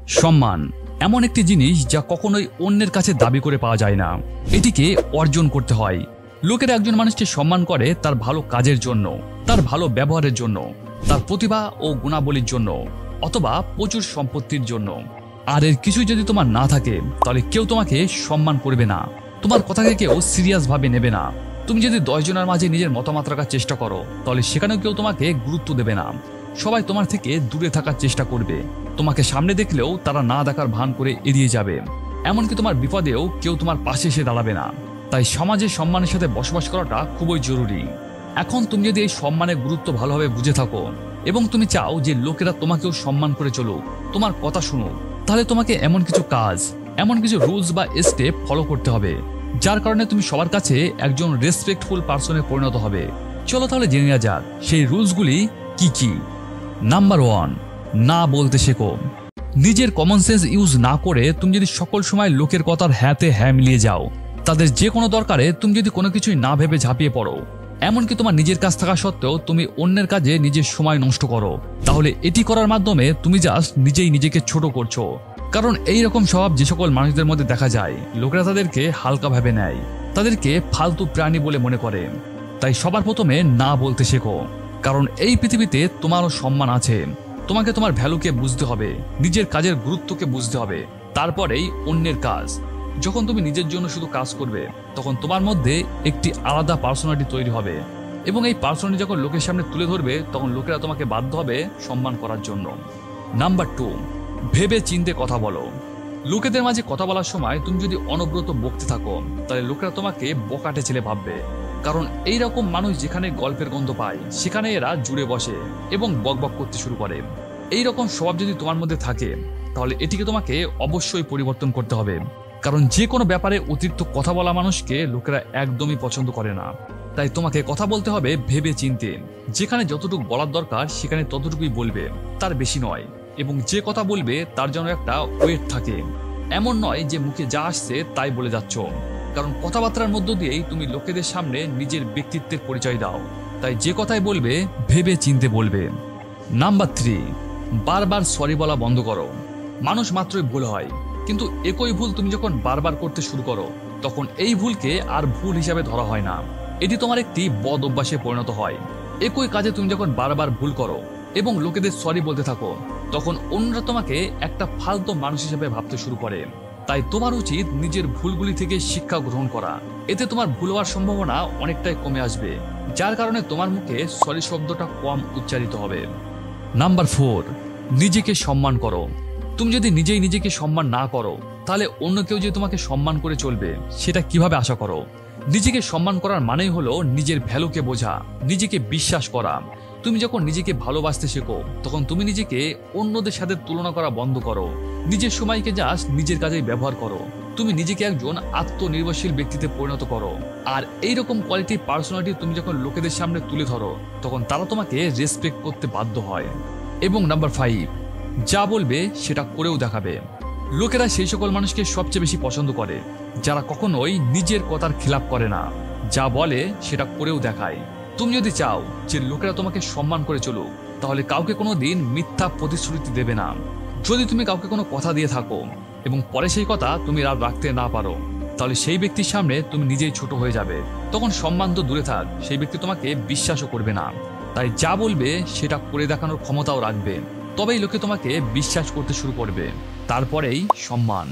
সম্মান এমন একটি জিনিস যা কখনোই অন্যের কাছে দাবি করে পাওয়া যায় না, এটিকে অর্জন করতে হয়। লোকেরা একজন মানুষকে সম্মান করে তার ভালো কাজের জন্য, তার ভালো ব্যবহারের জন্য, তার প্রতিভা ও গুণাবলীর জন্য, অথবা প্রচুর সম্পত্তির জন্য। আর এর কিছুই যদি তোমার না থাকে তাহলে কেউ তোমাকে সম্মান করবে না, তোমার কথাকে কেউ সিরিয়াস ভাবে নেবে না। তুমি যদি 10 জনের মাঝে নিজের মতামত রাখার চেষ্টা করো তাহলে সেখানেও কেউ তোমাকে গুরুত্ব দেবে না। সবাই তোমার থেকে দূরে থাকার চেষ্টা করবে, তোমাকে সামনে দেখলেও তারা না দেখার ভান করে এড়িয়ে যাবে। এমনকি তোমার বিপদেও কেউ তোমার পাশে এসে দাঁড়াবে না। তাই সমাজে সম্মানের সাথে বসবাস করাটা খুবই জরুরি। এখন তুমি যদি এই সম্মানের গুরুত্ব ভালোভাবে বুঝে থাকো এবং তুমি চাও যে লোকেরা তোমাকেও সম্মান করে চলুক, তোমার কথা শুনুক, তাহলে তোমাকে এমন কিছু কাজ, এমন কিছু রুলস বা স্টেপ ফলো করতে হবে যার কারণে তুমি সবার কাছে একজন রেসপেক্টফুল পারসনে পরিণত হবে। চলো তাহলে জেনে নেওয়া যাক সেই রুলসগুলি কি কি। নাম্বার 1, না বলতে শেখো। নিজের কমন সেন্স ইউজ না করে তুমি যদি সকল সময় লোকের কথার হ্যাঁতে হ্যাঁ মিলিয়ে যাও, তাদের যে কোনো দরকারে তুমি যদি কোনো কিছুই না ভেবে ঝাঁপিয়ে পড়ো, এমনকি তোমার নিজের কাজ থাকা সত্ত্বেও তুমি অন্যের কাজে নিজের সময় নষ্ট করো, তাহলে এটি করার মাধ্যমে তুমি জাস্ট নিজেই নিজেকে ছোট করছো। কারণ এই রকম স্বভাব যে সকল মানুষদের মধ্যে দেখা যায়, লোকেরা তাদেরকে হালকা ভাবে নেয়, তাদেরকে ফালতু প্রাণী বলে মনে করে। তাই সবার প্রথমে না বলতে শেখো, কারণ এই পৃথিবীতে তোমারও সম্মান আছে। তোমাকে তোমার ভ্যালুকে বুঝতে হবে, নিজের কাজের গুরুত্বকে বুঝতে হবে, তারপরেই অন্যের কাজ। যখন তুমি নিজের জন্য শুধু কাজ করবে তখন তোমার মধ্যে একটি আলাদা পার্সোনালিটি তৈরি হবে, এবং এই পার্সোনালিটি যখন লোকের সামনে তুলে ধরবে তখন লোকেরা তোমাকে বাধ্য হবে সম্মান করার জন্য। নাম্বার 2, ভেবে চিন্তে কথা বলো। লোকেদের মাঝে কথা বলার সময় তুমি যদি অনবরত বকতে থাকো তাহলে লোকেরা তোমাকে বকাটে ছেলে ভাববে। কারণ এই রকম মানুষ যেখানে গল্পের গন্ধ পায় সেখানে এরা জুড়ে বসে এবং বকবক করতে শুরু করে। এই রকম স্বভাব যদি তোমার মধ্যে থাকে তাহলে এটিকে তোমাকে অবশ্যই পরিবর্তন করতে হবে। কারণ যে কোনো ব্যাপারে অতিরিক্ত কথা বলা মানুষকে লোকেরা একদমই পছন্দ করে না। তাই তোমাকে কথা বলতে হবে ভেবে চিন্তে। যেখানে যতটুকু বলার দরকার সেখানে ততটুকুই বলবে, তার বেশি নয়। এবং যে কথা বলবে তার যেন একটা ওয়েট থাকে, এমন নয় যে মুখে যা আসছে তাই বলে যাচ্ছ। কারণ কথাবার্তার মধ্য দিয়েই তুমি লোকেদের সামনে নিজের ব্যক্তিত্বের পরিচয় দাও। তাই যে কথাই বলবে ভেবে চিন্তে বলবে। নাম্বার 3, বারবার সরি বলা বন্ধ করো। মানুষ মাত্রই ভুল হয়, কিন্তু একই ভুল তুমি যখন বারবার করতে শুরু করো তখন এই ভুলকে আর ভুল হিসাবে ধরা হয় না, এটি তোমার একটি বদ অভ্যাসে পরিণত হয়। একই কাজে তুমি যখন বারবার ভুল করো এবং লোকেদের সরি বলতে থাকো তখন অন্যরা তোমাকে একটা ফালতু মানুষ হিসেবে ভাবতে শুরু করে। তাই তোমার উচিত নিজের ভুলগুলি থেকে শিক্ষা গ্রহণ করা। এতে তোমার ভুল হওয়ার সম্ভাবনা অনেকটাই কমে আসবে, যার কারণে তোমার মুখে সরি শব্দটা কম উচ্চারিত হবে। নাম্বার 4, নিজেকে সম্মান করো। তুমি যদি নিজেই নিজেকে সম্মান না করো তাহলে অন্য কেউ যে তোমাকে সম্মান করে চলবে সেটা কিভাবে আশা করো? নিজেকে সম্মান করার মানেই হলো নিজের ভ্যালুকে বোঝা, নিজেকে বিশ্বাস করা। তুমি যখন নিজেকে ভালোবাসতে শেখো তখন তুমি নিজেকে অন্যদের সাথে তুলনা করা বন্ধ করো, নিজের সময়কে জাস্ট নিজের কাজেই ব্যবহার করো। তুমি নিজেকে একজন আত্মনির্ভরশীল ব্যক্তিতে পরিণত করো। আর এইরকম কোয়ালিটি পার্সোনালিটি তুমি যখন লোকেদের সামনে তুলে ধরো তখন তারা তোমাকে রেসপেক্ট করতে বাধ্য হয়। এবং নাম্বার 5, যা বলবে সেটা করেও দেখাবে। লোকেরা সেই সকল মানুষকে সবচেয়ে বেশি পছন্দ করে যারা কখনোই নিজের কথার খিলাপ করে না, যা বলে সেটা করেও দেখায়। তুমি যদি চাও যে লোকেরা তোমাকে সম্মান করে চলুক তাহলে কাউকে কোনো দিন মিথ্যা প্রতিশ্রুতি দেবে না। যদি তুমি কাউকে কোনো কথা দিয়ে থাকো এবং পরে সেই কথা তুমি আর রাখতে না পারো তাহলে সেই ব্যক্তির সামনে তুমি নিজেই ছোট হয়ে যাবে। তখন সম্মান তো দূরে থাক, সেই ব্যক্তি তোমাকে বিশ্বাসও করবে না। তাই যা বলবে সেটা করে দেখানোর ক্ষমতাও রাখবে, তবেই লোকে তোমাকে বিশ্বাস করতে শুরু করবে, তারপরেই সম্মান।